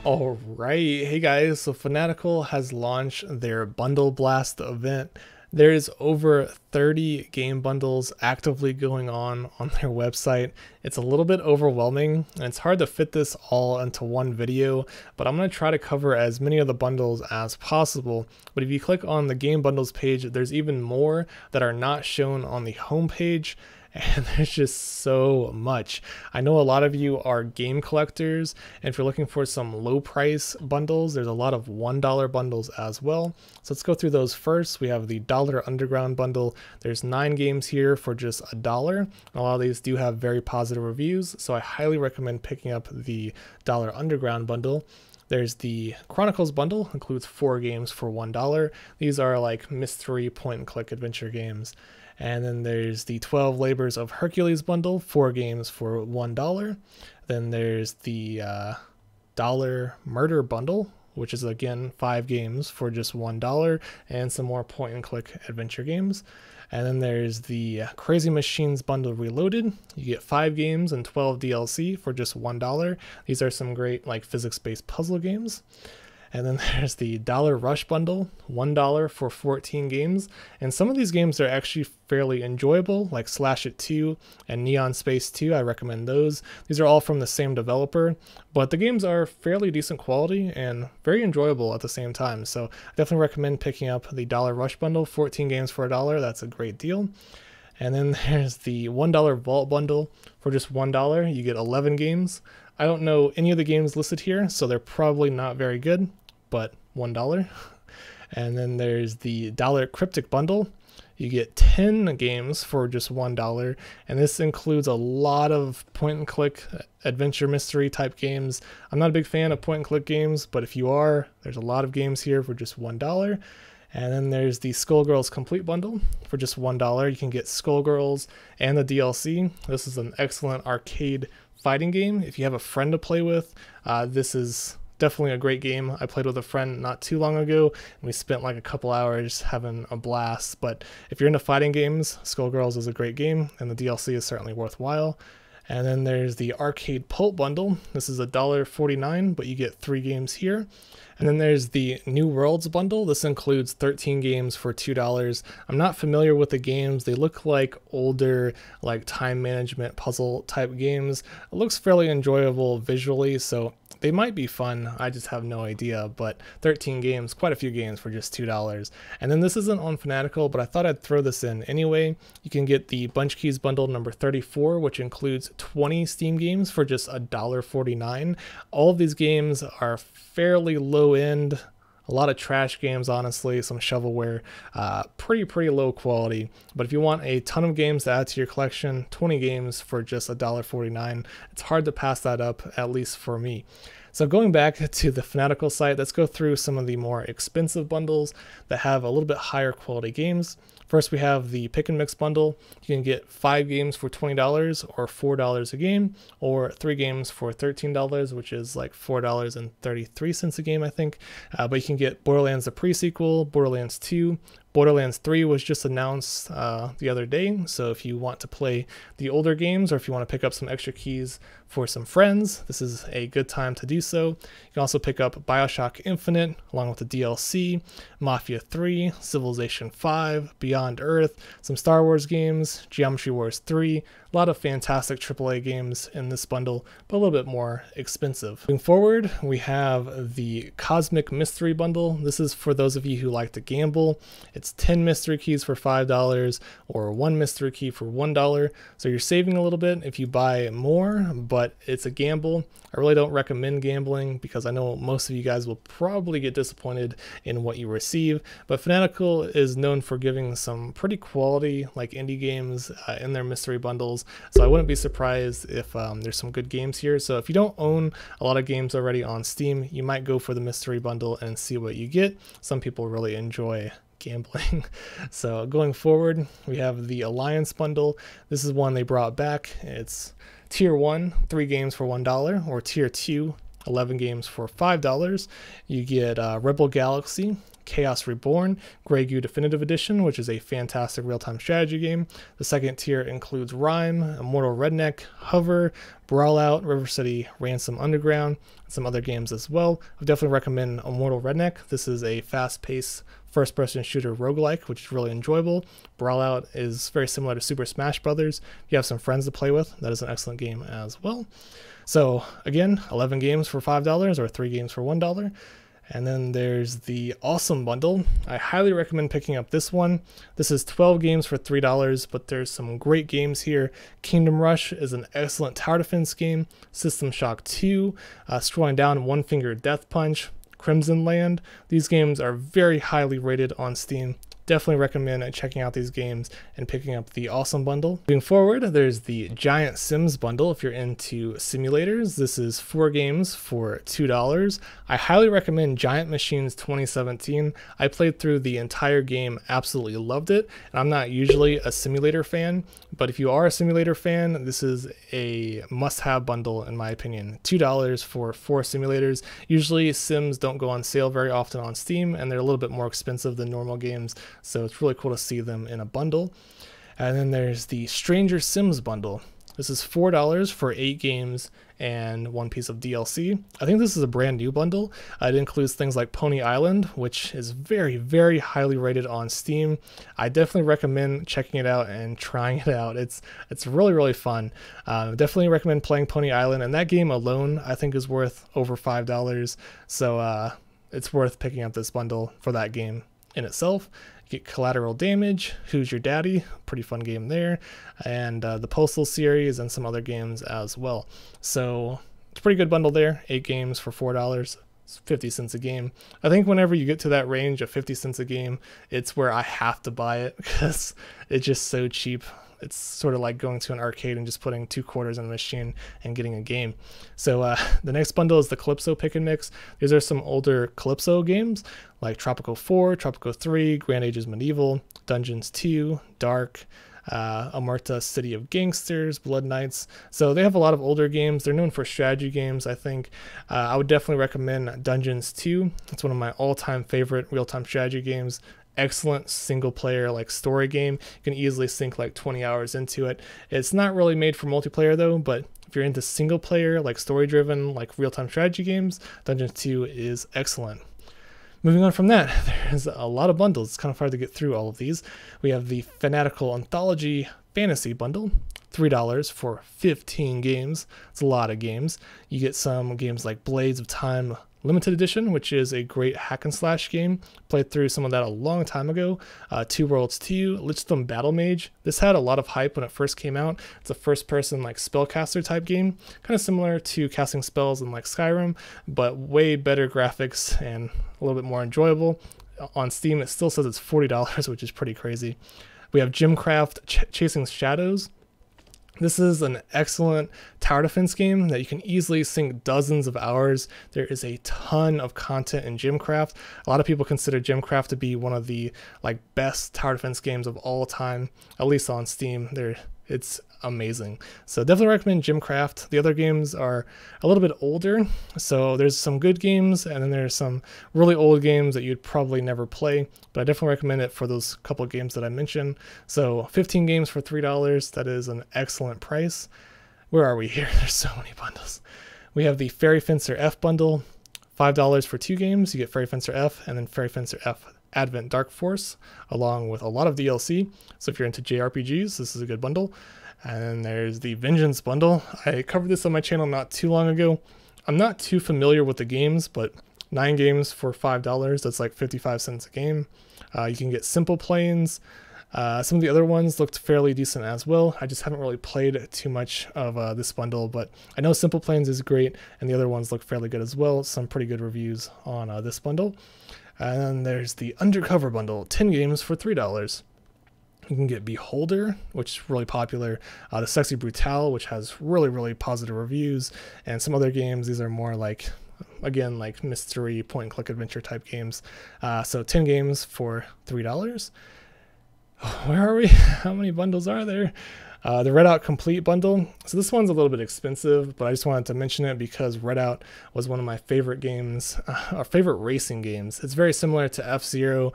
All right, hey guys, so Fanatical has launched their Bundle Blast event. There is over 30 game bundles actively going on their website. It's a little bit overwhelming and it's hard to fit this all into one video, but I'm going to try to cover as many of the bundles as possible. But if you click on the game bundles page, there's even more that are not shown on the home page. And there's just so much. I know a lot of you are game collectors, and if you're looking for some low price bundles, there's a lot of $1 bundles as well. So let's go through those first. We have the $1 Underground bundle. There's 9 games here for just $1. A lot of these do have very positive reviews, so I highly recommend picking up the $1 Underground bundle. There's the Chronicles bundle, includes 4 games for $1. These are like mystery point and click adventure games. And then there's the 12 Labors of Hercules bundle, 4 games for $1. Then there's the $1 Murder bundle, which is again 5 games for just $1 and some more point and click adventure games. And then there's the Crazy Machines bundle reloaded. You get 5 games and 12 DLC for just $1. These are some great like physics-based puzzle games. And then there's the $1 Rush bundle, $1 for 14 games. And some of these games are actually fairly enjoyable, like Slash It 2 and Neon Space 2. I recommend those. These are all from the same developer, but the games are fairly decent quality and very enjoyable at the same time. So I definitely recommend picking up the $1 Rush bundle, 14 games for $1. That's a great deal. And then there's the $1 Vault bundle for just $1. You get 11 games. I don't know any of the games listed here, so they're probably not very good, but $1. And then there's the $1 Cryptic bundle. You get 10 games for just $1, and this includes a lot of point and click adventure mystery type games. I'm not a big fan of point and click games, but if you are, there's a lot of games here for just $1. And then there's the Skullgirls Complete bundle for just $1. You can get Skullgirls and the DLC. This is an excellent arcade fighting game. If you have a friend to play with, this is definitely a great game. I played with a friend not too long ago, and we spent like a couple hours having a blast. But if you're into fighting games, Skullgirls is a great game, and the DLC is certainly worthwhile. And then there's the Arcade Pulp bundle. This is $1.49, but you get 3 games here. And then there's the New Worlds bundle. This includes 13 games for $2. I'm not familiar with the games. They look like older, like time management puzzle type games. It looks fairly enjoyable visually, so they might be fun. I just have no idea, but 13 games, quite a few games for just $2. And then this isn't on Fanatical, but I thought I'd throw this in anyway. You can get the Bunchkeys Bundle number 34, which includes 20 Steam games for just $1.49. All of these games are fairly low end, a lot of trash games, honestly, some shovelware, pretty low quality. But if you want a ton of games to add to your collection, 20 games for just $1.49, it's hard to pass that up, at least for me. So going back to the Fanatical site, let's go through some of the more expensive bundles that have a little bit higher quality games. First, we have the Pick and Mix bundle. You can get 5 games for $20 or $4 a game, or 3 games for $13, which is like $4.33 a game, I think. But you can get Borderlands the pre-sequel, Borderlands 2, Borderlands 3 was just announced the other day, so if you want to play the older games or if you want to pick up some extra keys for some friends, this is a good time to do so. You can also pick up BioShock Infinite along with the DLC, Mafia 3, Civilization 5, Beyond Earth, some Star Wars games, Geometry Wars 3, a lot of fantastic AAA games in this bundle, but a little bit more expensive. Moving forward, we have the Cosmic Mystery Bundle. This is for those of you who like to gamble. It's 10 mystery keys for $5 or 1 mystery key for $1. So you're saving a little bit if you buy more, but it's a gamble. I really don't recommend gambling because I know most of you guys will probably get disappointed in what you receive, but Fanatical is known for giving some pretty quality like indie games in their mystery bundles, so I wouldn't be surprised if there's some good games here. So if you don't own a lot of games already on Steam, you might go for the mystery bundle and see what you get. Some people really enjoy gambling. So going forward, we have the Alliance bundle. This is one they brought back. It's Tier 1, 3 games for $1, or Tier 2, 11 games for $5. You get Rebel Galaxy, Chaos Reborn, Grey Goo Definitive Edition, which is a fantastic real-time strategy game. The second tier includes Rime, Immortal Redneck, Hover, Brawlout, River City, Ransom Underground, and some other games as well. I would definitely recommend Immortal Redneck. This is a fast-paced first-person shooter roguelike, which is really enjoyable. Brawlout is very similar to Super Smash Brothers. If you have some friends to play with, that is an excellent game as well. So again, 11 games for $5 or 3 games for $1. And then there's the Awesome Bundle. I highly recommend picking up this one. This is 12 games for $3, but there's some great games here. Kingdom Rush is an excellent tower defense game. System Shock 2, Scrolling Down, One Finger Death Punch, Crimson Land. These games are very highly rated on Steam. Definitely recommend checking out these games and picking up the Awesome Bundle. Moving forward, there's the Giant Sims Bundle if you're into simulators. This is 4 games for $2. I highly recommend Giant Machines 2017. I played through the entire game, absolutely loved it. And I'm not usually a simulator fan, but if you are a simulator fan, this is a must-have bundle in my opinion. $2 for 4 simulators. Usually Sims don't go on sale very often on Steam, and they're a little bit more expensive than normal games. So it's really cool to see them in a bundle. And then there's the Stranger Sims Bundle. This is $4 for 8 games and 1 piece of DLC. I think this is a brand new bundle. It includes things like Pony Island, which is very, very highly rated on Steam. I definitely recommend checking it out and trying it out. It's really, really fun. Definitely recommend playing Pony Island, and that game alone I think is worth over $5. So it's worth picking up this bundle for that game in itself. You get Collateral Damage, Who's Your Daddy, pretty fun game there, and the Postal series and some other games as well. So it's a pretty good bundle there. 8 games for $4. It's 50 cents a game. I think whenever you get to that range of 50 cents a game, it's where I have to buy it because it's just so cheap. It's sort of like going to an arcade and just putting 2 quarters in the machine and getting a game. So the next bundle is the Calypso Pick and Mix. These are some older Calypso games like Tropico 4, Tropico 3, Grand Ages Medieval, Dungeons 2, Dark, Omerta City of Gangsters, Blood Knights. So they have a lot of older games. They're known for strategy games, I think. I would definitely recommend Dungeons 2. It's one of my all-time favorite real-time strategy games. Excellent single player like story game. You can easily sink like 20 hours into it. It's not really made for multiplayer though, but if you're into single player like story driven like real-time strategy games, Dungeons 2 is excellent. Moving on from that, there's a lot of bundles. It's kind of hard to get through all of these. We have the Fanatical Anthology Fantasy Bundle, $3 for 15 games. It's a lot of games. You get some games like Blades of Time Limited Edition, which is a great hack and slash game. Played through some of that a long time ago. Two Worlds 2, Lichdom Battle Mage. This had a lot of hype when it first came out. It's a first-person like spellcaster type game, kind of similar to casting spells in like Skyrim, but way better graphics and a little bit more enjoyable. On Steam, it still says it's $40, which is pretty crazy. We have Gymcraft Chasing Shadows. This is an excellent tower defense game that you can easily sink dozens of hours. There is a ton of content in Gymcraft. A lot of people consider Gymcraft to be one of the like best tower defense games of all time, at least on Steam. It's amazing. So definitely recommend Gymcraft. The other games are a little bit older, so there's some good games and then there's some really old games that you'd probably never play, but I definitely recommend it for those couple of games that I mentioned. So 15 games for $3, that is an excellent price. Where are we here? There's so many bundles. We have the Fairy Fencer F bundle, $5 for 2 games. You get Fairy Fencer F and then Fairy Fencer F Advent Dark Force, along with a lot of DLC. So if you're into JRPGs, this is a good bundle. And then there's the Vengeance Bundle. I covered this on my channel not too long ago. I'm not too familiar with the games, but 9 games for $5, that's like 55 cents a game. You can get Simple Planes. Some of the other ones looked fairly decent as well. I just haven't really played too much of this bundle, but I know Simple Planes is great, and the other ones look fairly good as well. Some pretty good reviews on this bundle. And then there's the Undercover Bundle, 10 games for $3. You can get Beholder, which is really popular, the Sexy Brutale, which has really, really positive reviews, and some other games. These are more like, again, like mystery, point-and-click adventure type games. So 10 games for $3. Where are we? How many bundles are there? The Redout Complete Bundle. So this one's a little bit expensive, but I just wanted to mention it because Redout was one of my favorite games, our favorite racing games. It's very similar to F-Zero,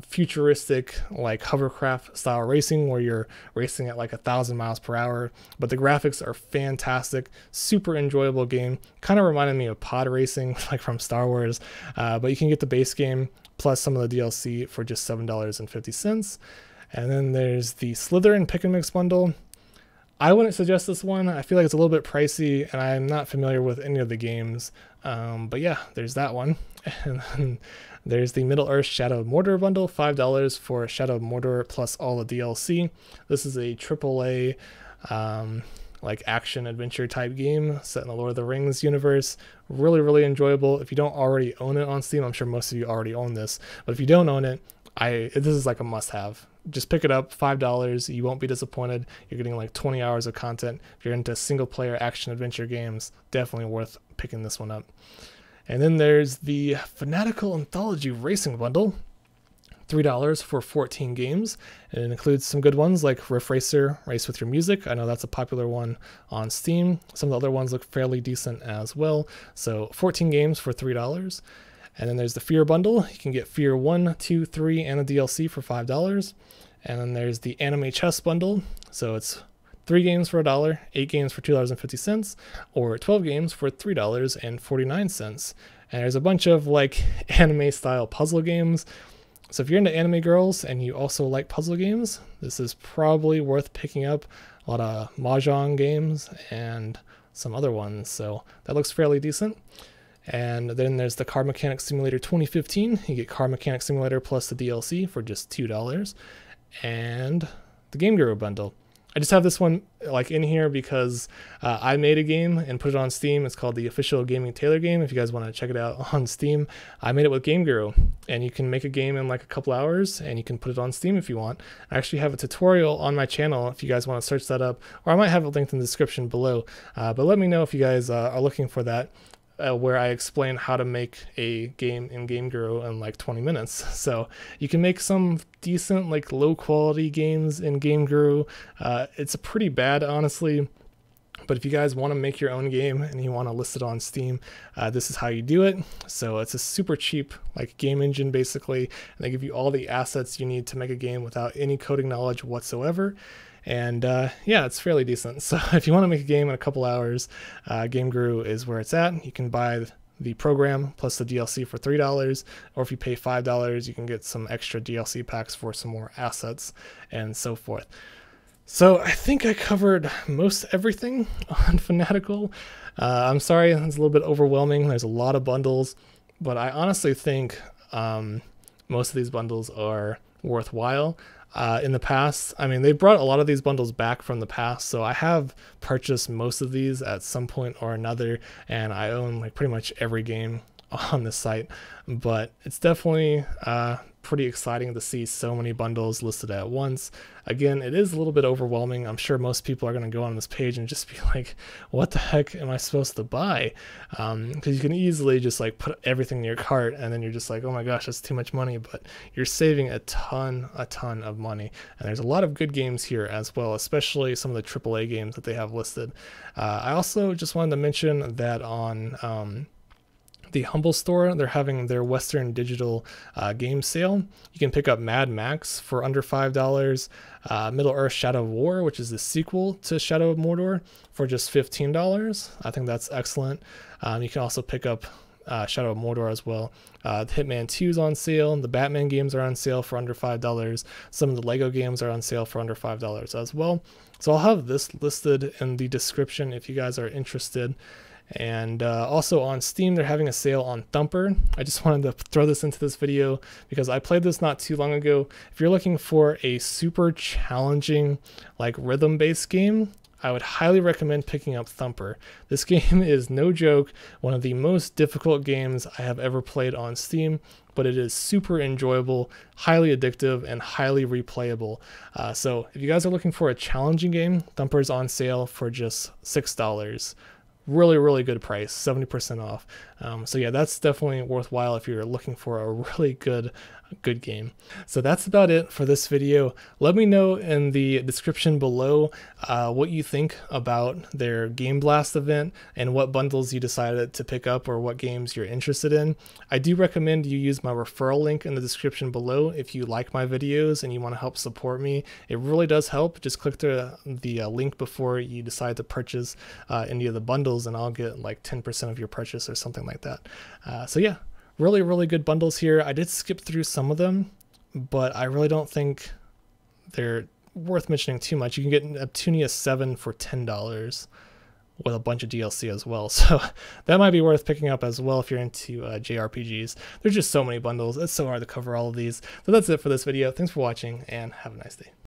futuristic like hovercraft style racing where you're racing at like 1,000 miles per hour, but the graphics are fantastic, super enjoyable game. Kind of reminded me of pod racing like from Star Wars, but you can get the base game plus some of the DLC for just $7.50. And then there's the Slytherin Pick and Mix Bundle. I wouldn't suggest this one. I feel like it's a little bit pricey, and I'm not familiar with any of the games. But yeah, there's that one. And then there's the Middle-earth Shadow of Mordor Bundle, $5 for Shadow of Mordor plus all the DLC. This is a AAA like action adventure type game set in the Lord of the Rings universe. Really, really enjoyable. If you don't already own it on Steam, I'm sure most of you already own this, but if you don't own it, this is like a must-have. Just pick it up, $5. You won't be disappointed. You're getting like 20 hours of content. If you're into single-player action-adventure games, definitely worth picking this one up. And then there's the Fanatical Anthology Racing Bundle, $3 for 14 games. And it includes some good ones like Riff Racer, Race With Your Music. I know that's a popular one on Steam. Some of the other ones look fairly decent as well. So 14 games for $3. And then there's the Fear Bundle. You can get Fear 1, 2, 3, and the DLC for $5. And then there's the Anime Chess Bundle. So it's 3 games for $1, 8 games for $2.50, or 12 games for $3.49. And there's a bunch of like anime style puzzle games. So if you're into anime girls and you also like puzzle games, this is probably worth picking up. A lot of Mahjong games and some other ones. So that looks fairly decent. And then there's the Car Mechanic Simulator 2015. You get Car Mechanic Simulator plus the DLC for just $2. And the Game Guru Bundle. I just have this one like in here because I made a game and put it on Steam. It's called the official GamingTaylor game. If you guys want to check it out on Steam, I made it with Game Guru, and you can make a game in like a couple hours and you can put it on Steam if you want. I actually have a tutorial on my channel if you guys want to search that up, or I might have it linked in the description below. But let me know if you guys are looking for that. Where I explain how to make a game in Game Guru in like 20 minutes. So you can make some decent, like low quality games in Game Guru. It's pretty bad, honestly. But if you guys want to make your own game and you want to list it on Steam, this is how you do it. So it's a super cheap like game engine basically, and they give you all the assets you need to make a game without any coding knowledge whatsoever. And yeah, it's fairly decent. So if you want to make a game in a couple hours, Game Guru is where it's at. You can buy the program plus the DLC for $3, or if you pay $5, you can get some extra DLC packs for some more assets and so forth. So I think I covered most everything on Fanatical. I'm sorry, it's a little bit overwhelming. There's a lot of bundles, but I honestly think most of these bundles are worthwhile. In the past, I mean, they brought a lot of these bundles back from the past, so I have purchased most of these at some point or another, and I own like pretty much every game on this site. But it's definitely pretty exciting to see so many bundles listed at once. Again, it is a little bit overwhelming. I'm sure most people are going to go on this page and just be like, what the heck am I supposed to buy? Because you can easily just like put everything in your cart and then you're just like, oh my gosh, that's too much money. But you're saving a ton of money. And there's a lot of good games here as well, especially some of the AAA games that they have listed. I also just wanted to mention that on the Humble Store, they're having their Western Digital game sale. You can pick up Mad Max for under $5, Middle-earth Shadow of War, which is the sequel to Shadow of Mordor, for just $15. I think that's excellent. You can also pick up Shadow of Mordor as well. Hitman 2 is on sale. The Batman games are on sale for under $5. Some of the Lego games are on sale for under $5 as well. So I'll have this listed in the description if you guys are interested. And also on Steam, they're having a sale on Thumper. I just wanted to throw this into this video because I played this not too long ago. If you're looking for a super challenging, like rhythm-based game, I would highly recommend picking up Thumper. This game is no joke, one of the most difficult games I have ever played on Steam, but it is super enjoyable, highly addictive, and highly replayable. So if you guys are looking for a challenging game, Thumper is on sale for just $6. really good price, 70% off. So yeah, that's definitely worthwhile if you're looking for a really good game. So that's about it for this video. Let me know in the description below what you think about their Game Blast event and what bundles you decided to pick up or what games you're interested in. I do recommend you use my referral link in the description below if you like my videos and you want to help support me. It really does help. Just click the link before you decide to purchase any of the bundles, and I'll get like 10% of your purchase or something like that. So yeah, really good bundles here. I did skip through some of them, but I really don't think they're worth mentioning too much. You can get Neptunia 7 for $10 with a bunch of DLC as well, so that might be worth picking up as well if you're into JRPGs. There's just so many bundles. It's so hard to cover all of these. So that's it for this video. Thanks for watching and have a nice day.